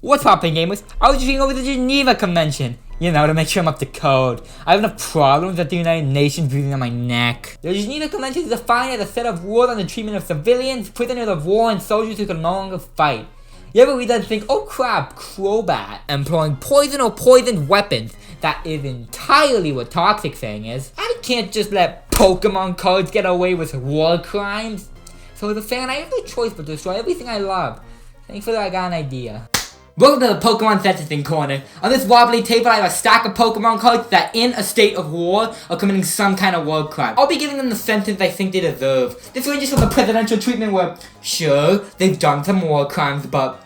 What's poppin' gamers? I was just going over the Geneva Convention, to make sure I'm up to code. I have enough problems that the United Nations breathing on my neck. The Geneva Convention is defined as a set of rules on the treatment of civilians, prisoners of war, and soldiers who can no longer fight. You ever read that and think, oh crap, Crobat, employing poison or poisoned weapons? That is entirely what Toxic saying is. I can't just let Pokemon cards get away with war crimes. So as a fan, I have no choice but to destroy everything I love. Thankfully, I got an idea. Welcome to the Pokemon Sentencing Corner. On this wobbly table, I have a stack of Pokemon cards that, in a state of war, are committing some kind of war crime. I'll be giving them the sentence I think they deserve. This ranges from the presidential treatment where, sure, they've done some war crimes, but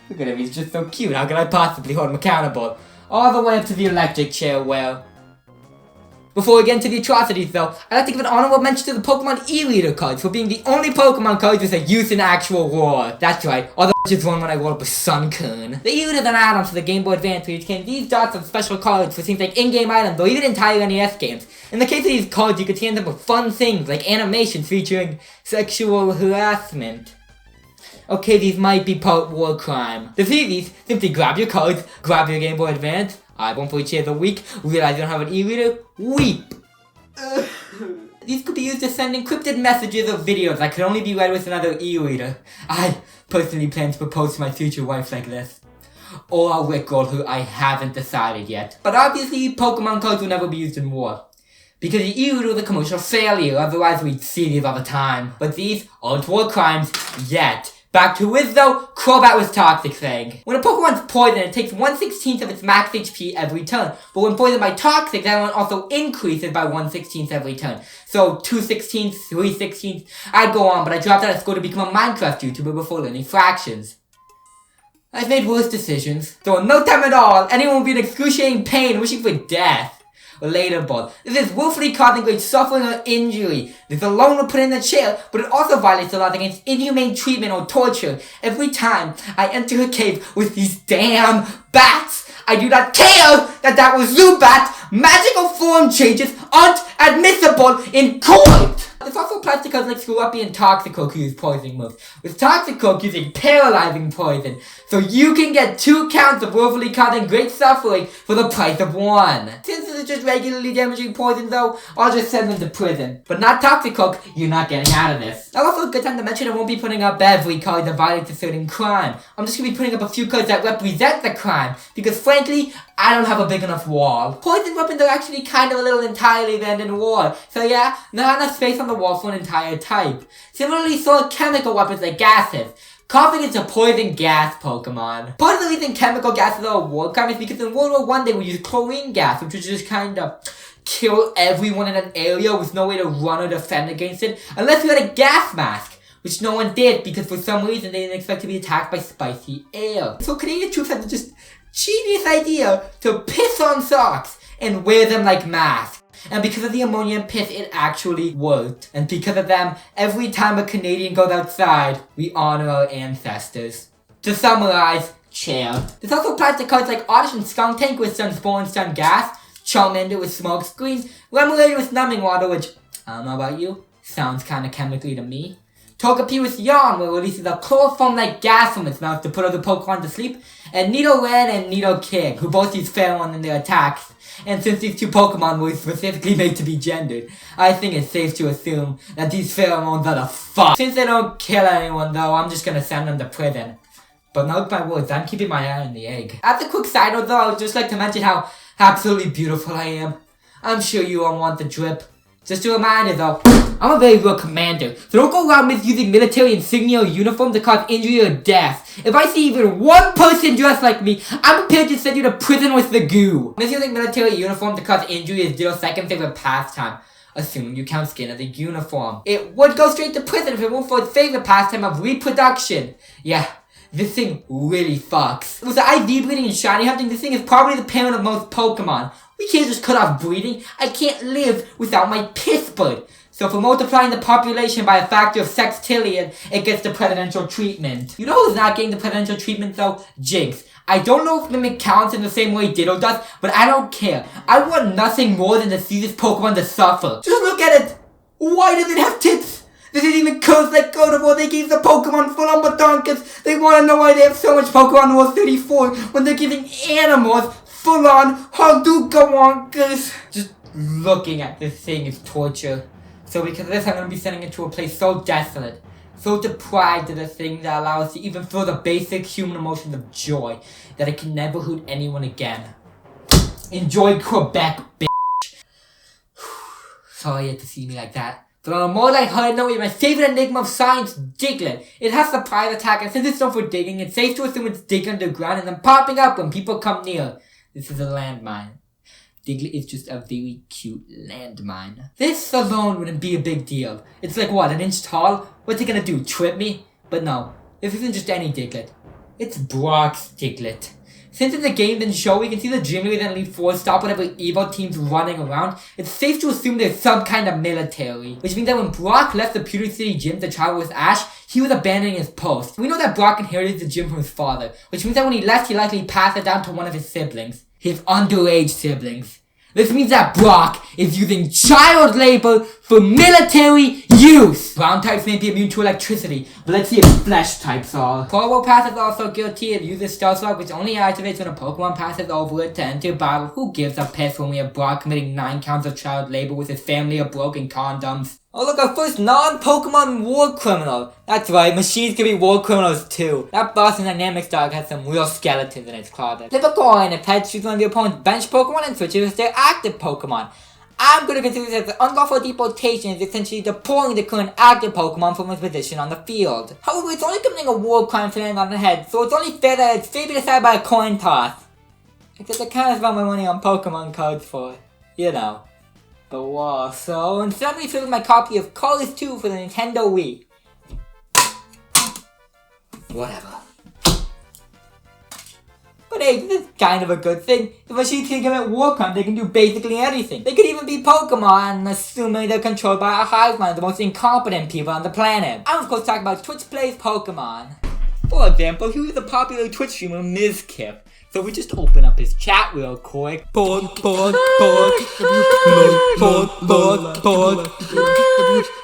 look at him, he's just so cute. How could I possibly hold him accountable? All the way up to the electric chair where... Before we get into the atrocities though, I'd like to give an honorable mention to the Pokemon E-Leader cards for being the only Pokemon cards with a use in actual war. That's right, although just one when I rolled up a Sunkern. The E-Leader is an add-on to the Game Boy Advance which contains these dots of special cards for things like in-game items or even entire NES games. In the case of these cards, you could hand them with fun things like animations featuring sexual harassment. Okay, these might be part war crime. To see these, simply grab your cards, grab your Game Boy Advance, I won't play chairs a week, realize you don't have an e-reader, weep! These could be used to send encrypted messages or videos that could only be read with another e-reader. I personally plan to propose to my future wife like this. Or I'll rickroll who I haven't decided yet. But obviously, Pokemon cards will never be used in war. Because the e-reader was a commercial failure, otherwise we'd see these all the time. But these aren't war crimes yet. Back to Wiz though, Crobat was Toxic saying. When a Pokemon's poisoned, it takes 1/16 of its max HP every turn. But when poisoned by Toxic, that one also increases by 1/16 every turn. So 2/16, 3/16, I'd go on, but I dropped out of school to become a Minecraft YouTuber before learning fractions. I've made worse decisions. So in no time at all, anyone will be in excruciating pain wishing for death. Relatable. This is willfully causing great suffering or injury. This alone will put in the chair, but it also violates the laws against inhumane treatment or torture. Every time I enter a cave with these damn bats, I do not care that was Zubat. Magical form changes aren't admissible in court. There's also applies to cards like Screw-Uppy and Toxicroak who use poisoning moves, with Toxicroak using paralyzing poison, so you can get 2 counts of willfully causing great suffering for the price of 1. Since this is just regularly damaging poison though, I'll just send them to prison. But not Toxicroak, you're not getting out of this. Now also a good time to mention I won't be putting up every card that violates a certain crime. I'm just gonna be putting up a few cards that represent the crime, because frankly, I don't have a big enough wall. Poison weapons are actually kind of a little entirely banned in war, so yeah, not enough space on the wall for an entire type. Similarly, so are chemical weapons like gases. Coughing is a poison gas Pokemon. Part of the reason chemical gases are a war crime is because in World War I they would use chlorine gas, which would just kind of kill everyone in an area with no way to run or defend against it, unless you had a gas mask. Which no one did, because for some reason they didn't expect to be attacked by spicy air. So Canadian troops had the just genius idea to piss on socks and wear them like masks. And because of the ammonia and piss, it actually worked. And because of them, every time a Canadian goes outside, we honor our ancestors. To summarize, chair. This also applies to cards like Oddish and Skuntank with Sunspore and Stun Gas, Charmander with Smoke Screens, Remoraid with Numbing Water, which, I don't know about you, sounds kinda chemically to me. Togepi with Yawn, where it releases a chloroform-like gas from its mouth to put other Pokemon to sleep, and Nidoran and Nidoking, who both use pheromone in their attacks. And since these 2 Pokemon were specifically made to be gendered, I think it's safe to assume that these pheromones are the fuck. Since they don't kill anyone though, I'm just gonna send them to prison. But mark my words, I'm keeping my eye on the egg. As a quick side note though, I would just like to mention how absolutely beautiful I am. I'm sure you all want the drip. Just a reminder though, I'm a very real commander, so don't go around misusing military insignia or uniform to cause injury or death. If I see even one person dressed like me, I'm prepared to send you to prison with the goo. Misusing military uniform to cause injury is Dill's second favorite pastime, assuming you count skin as a uniform. It would go straight to prison if it weren't for its favorite pastime of reproduction. Yeah, this thing really fucks. With the IV breeding and shiny hunting, this thing is probably the parent of most Pokemon. We can't just cut off breeding. I can't live without my piss bud. So for multiplying the population by a factor of sextillion, it gets the presidential treatment. You know who's not getting the presidential treatment though? Jinx. I don't know if Mimic counts in the same way Ditto does, but I don't care. I want nothing more than to see this Pokemon to suffer. Just look at it! Why does it have tits? This is even close like God of War. They gave the Pokemon full on batonkas. They want to know why they have so much Pokemon War 34 when they're giving animals full on Hadouka-wonkas. Just looking at this thing is torture. So because of this, I'm going to be sending it to a place so desolate, so deprived of the thing that allows us to even feel the basic human emotions of joy, that I can never hurt anyone again. Enjoy Quebec, bitch. Sorry you had to see me like that. But on a more lighthearted note, my favorite enigma of science, Diglett. It has surprise attack, and since it's known for digging, it's safe to assume it's digging underground and then popping up when people come near. This is a landmine. Diglett is just a very cute landmine. This alone wouldn't be a big deal. It's like what, an inch tall? What's it gonna do, trip me? But no, this isn't just any Diglett. It's Brock's Diglett. Since in the game and show we can see the gym leader and Elite Four stop whatever evil team's running around, it's safe to assume there's some kind of military. Which means that when Brock left the Pewter City gym to travel with Ash, he was abandoning his post. We know that Brock inherited the gym from his father, which means that when he left, he likely passed it down to one of his siblings. His underage siblings. This means that Brock is using child labor for military use! Ground types may be immune to electricity, but let's see if flesh types are. Turbo Pass is also guilty of using Stealth Rock, which only activates when a Pokemon passes over it to enter battle. Who gives a piss when we have Brock committing 9 counts of child labor with his family of broken condoms? Oh look, our first non-Pokemon war criminal. That's right, machines can be war criminals too. That Boston Dynamics dog has some real skeletons in its closet. Flip a coin if heads choose one of your opponent's bench Pokemon and switch it with their active Pokemon. I'm going to consider this as unlawful deportation is essentially deporting the current active Pokemon from its position on the field. However, it's only committing a war crime to land on the head, so it's only fair that it's fair to be decided by a coin toss. Except I kind of spent my money on Pokemon cards for, you know, the war. So instead I'm going to fill my copy of Colors 2 for the Nintendo Wii. Whatever. But hey, this is kind of a good thing. If machines can commit war crimes, they can do basically anything. They could even be Pokemon, assuming they're controlled by a hive mind of the most incompetent people on the planet. I'm of course talking about Twitch Plays Pokemon. For example, he was the popular Twitch streamer Ms. Kip. So we just open up his chat real quick. You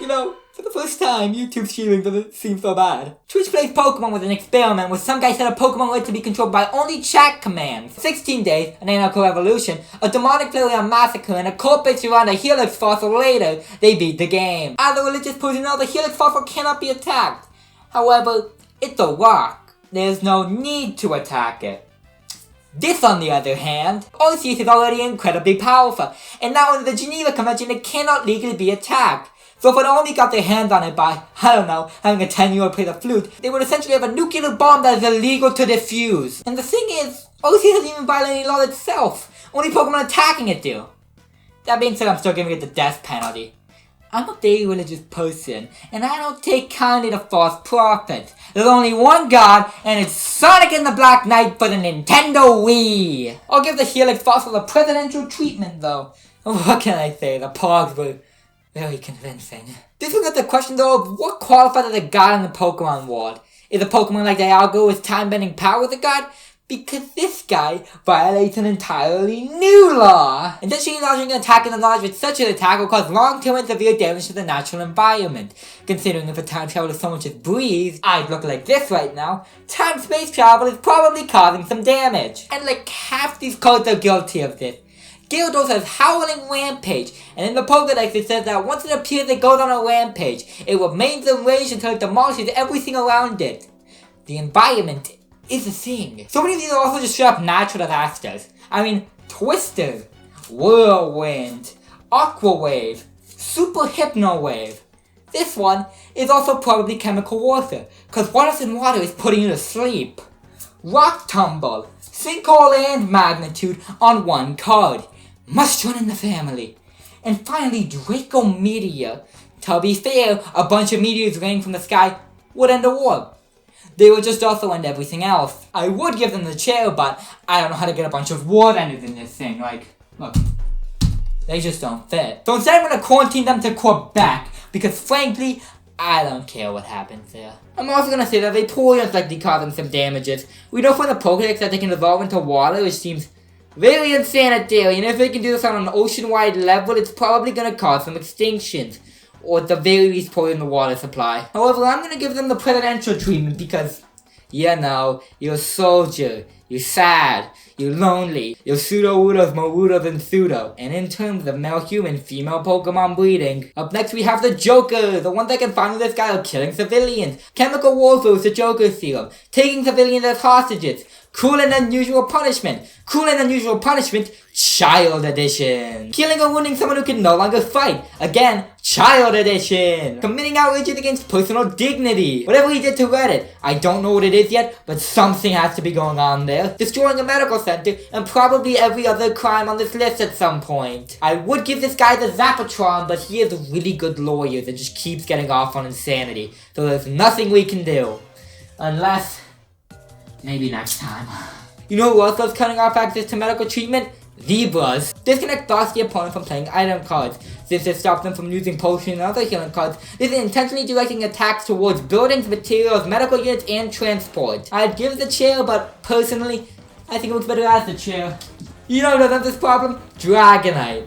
know, for the first time, YouTube streaming doesn't seem so bad. Twitch Plays Pokemon was an experiment where some guy set a Pokemon were to be controlled by only chat commands. 16 days, an anarcho revolution, a demonic Flareon massacre, and a cult based around a Helix fossil later, they beat the game. As a religious person, know the Helix fossil cannot be attacked. However, it's a rock. There's no need to attack it. This, on the other hand, Arceus is already incredibly powerful, and now under the Geneva Convention it cannot legally be attacked. So if it only got their hands on it by, I don't know, having a 10-year-old play the flute, they would essentially have a nuclear bomb that is illegal to defuse. And the thing is, Arceus doesn't even violate any law itself. Only Pokemon attacking it do. That being said, I'm still giving it the death penalty. I'm a very religious person, and I don't take kindly to false prophets. There's only one God, and it's Sonic and the Black Knight for the Nintendo Wii. I'll give the Helix fossil a presidential treatment, though. What can I say? The Pogs were very convincing. This was at the question, though, of what qualifies as a god in the Pokemon world. Is a Pokemon like Dialga with time-bending powers a god? Because this guy violates an entirely new law. Intentionally launching an attack in the knowledge with such an attack will cause long-term and severe damage to the natural environment. Considering if a time travel is so much as breeze, I'd look like this right now, time-space travel is probably causing some damage. And like half these cards are guilty of this. Gyarados has Howling Rampage, and in the Pokédex it says that once it appears it goes on a rampage, it remains enraged until it demolishes everything around it. The environment is a thing. So many of these are also just straight up natural disasters. I mean, Twister, Whirlwind, Aqua Wave, Super Hypno Wave. This one is also probably chemical warfare, cause water and water is putting you to sleep. Rock Tumble, Sinkhole and Magnitude on one card. Must run in the family. And finally, Draco Meteor. To be fair, a bunch of meteors raining from the sky would end the war. They would just also end everything else. I would give them the chair, but I don't know how to get a bunch of war enders in this thing. Like, look, they just don't fit. So instead I'm going to quarantine them to Quebec, because frankly, I don't care what happens there. I'm also going to say that they probably most likely cause them some damages. We know from the Pokédex that they can evolve into water, which seems very insanitary, and if they can do this on an ocean-wide level, it's probably going to cause some extinctions. or at the very least poison the water supply. However, I'm gonna give them the presidential treatment because, you know, you're a soldier, you're sad, you're lonely, you're pseudo-wooders more wooders than pseudo. And in terms of male-human, female Pokemon breeding, up next we have the Joker, the one that can finally this guy of killing civilians, chemical warfare with the Joker serum, taking civilians as hostages, cruel and unusual punishment, Child Edition. Killing or wounding someone who can no longer fight. Again, Child Edition. Committing outrages against personal dignity. Whatever he did to Reddit, I don't know what it is yet, but something has to be going on there. Destroying a medical center, and probably every other crime on this list at some point. I would give this guy the Zapatron, but he has really good lawyers that just keeps getting off on insanity. So there's nothing we can do. Unless, maybe next time. You know who else loves cutting off access to medical treatment? Zebras. Disconnect blocks the opponent from playing item cards. Since this stops them from using potions and other healing cards, this is intentionally directing attacks towards buildings, materials, medical units, and transport. I'd give the chair, but personally, I think it looks better as the chair. You know who doesn't have this problem? Dragonite.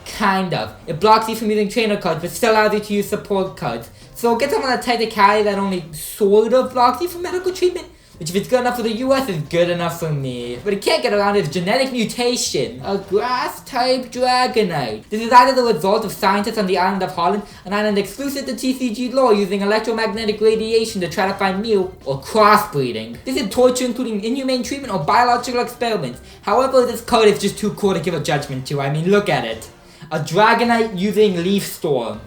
Kind of. It blocks you from using trainer cards, but still allows you to use support cards. So get someone that technicality that only sort of blocks you from medical treatment, which if it's good enough for the US is good enough for me. But it can't get around its genetic mutation. A grass-type Dragonite. This is either the result of scientists on the island of Holland, an island exclusive to TCG lore, using electromagnetic radiation to try to find meal, or crossbreeding. This is torture including inhumane treatment or biological experiments. However, this card is just too cool to give a judgment to. I mean, look at it. A Dragonite using Leaf Storm.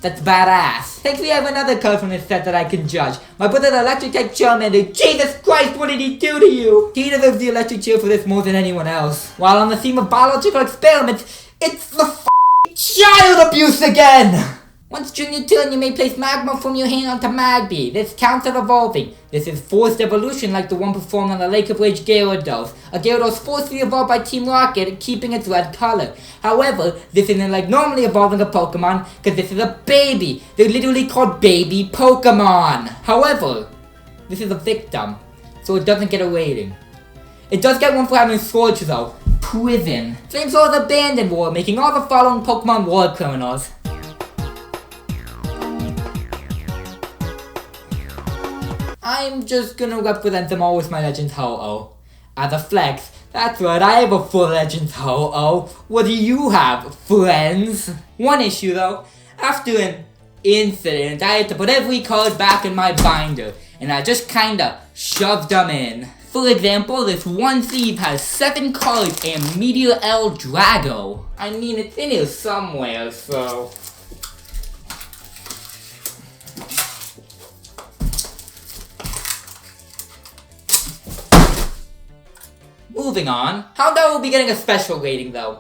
That's badass. Thankfully I have another card from this set that I can judge. My brother's electric type Charmander. Jesus Christ, what did he do to you? He deserves the electric chair for this more than anyone else. While on the theme of biological experiments, it's the child abuse again! Once during your turn, you may place Magma from your hand onto Magby. This counts as evolving. This is forced evolution like the one performed on the Lake of Rage Gyarados. A Gyarados forcibly evolved by Team Rocket, keeping its red color. However, this isn't like normally evolving a Pokemon, because this is a baby. They're literally called baby Pokemon. However, this is a victim, so it doesn't get a rating. It does get one for having Scourge though. Prison. Flamesaur's Abandoned War, making all the following Pokemon war criminals. I'm just gonna represent them all with my Legends Ho-Oh. As a flex, that's right, I have a full Legends Ho-Oh. What do you have, friends? One issue though, after an incident, I had to put every card back in my binder, and I just kinda shoved them in. For example, this one sleeve has 7 cards and Meteor El Drago. I mean, it's in here somewhere, so... Moving on. Houndour will be getting a special rating though.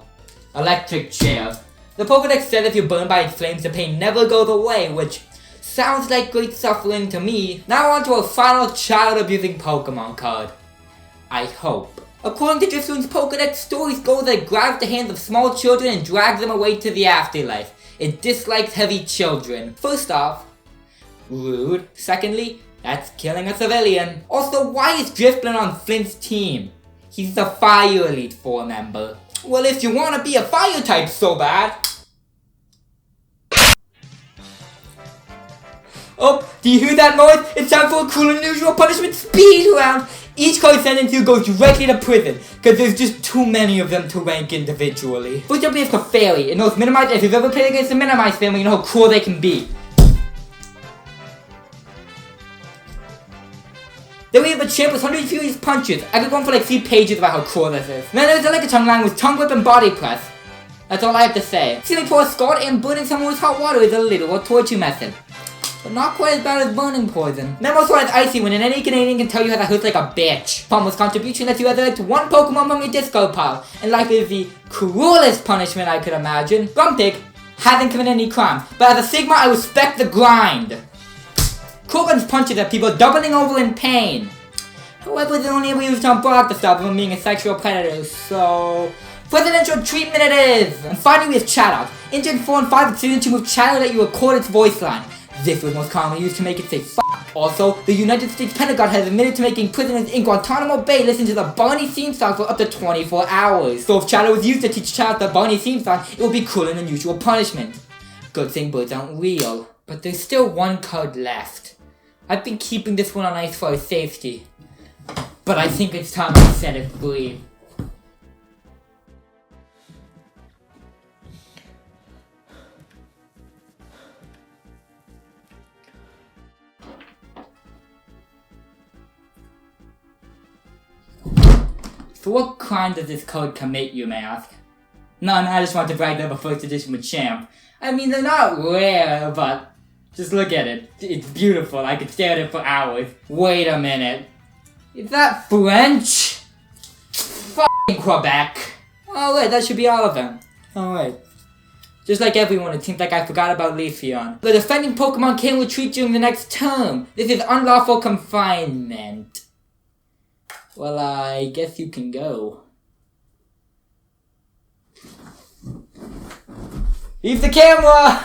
Electric Chair. The Pokédex said if you're burned by its flames, the pain never goes away, which sounds like great suffering to me. Now on to our final child-abusing Pokemon card. I hope. According to Driftoon's Pokédex, stories go that it grabs the hands of small children and drags them away to the afterlife. It dislikes heavy children. First off, rude. Secondly, that's killing a civilian. Also, why is Driftoon on Flint's team? He's the Fire Elite 4 member. Well, if you want to be a fire type so bad. Oh, do you hear that noise? It's time for a cruel and unusual punishment speed round. Each card sentence you goes directly to prison, because there's just too many of them to rank individually. First up we have Clefairy. It knows Minimize. If you've ever played against the Minimize family, you know how cruel they can be. Then we have a champ with 100 furious punches. I could go on for like 3 pages about how cool this is. Then there's a Lickitung line with tongue whip and body press. That's all I have to say. Sealing for a Scald and burning someone with hot water is a literal torture method. But not quite as bad as burning poison. Memosaur has Icy Wind, and any Canadian can tell you how that hurts like a bitch. Palmer's contribution lets you resurrect 1 Pokemon from your discard pile, and life is the cruelest punishment I could imagine. Grumtig hasn't committed any crime, but as a Sigma I respect the grind. Corbin's punches at people doubling over in pain. However, they're only ever used on Brock to stop him from being a sexual predator, so... Presidential treatment it is! And finally we have Chatot. In Gen 4 and 5, it's easy to move Chatot that you record its voice line. This was most commonly used to make it say f***. Also, the United States Pentagon has admitted to making prisoners in Guantanamo Bay listen to the Barney theme song for up to 24 hours. So if Chatot was used to teach Chatot the Barney theme song, it would be cruel and unusual punishment. Good thing birds aren't real. But there's still one card left. I've been keeping this one on ice for safety. But I think it's time to set it free. So what crime does this code commit, you may ask? None, I just want to brag that I'm a first edition with Champ. I mean, they're not rare, but just look at it. It's beautiful. I could stare at it for hours. Wait a minute. Is that French? F***ing Quebec. Oh wait, that should be all of them. Oh wait. Just like everyone, it seems like I forgot about Leafeon. The defending Pokemon can retreat during the next term. This is unlawful confinement. Well, I guess you can go. Leave the camera!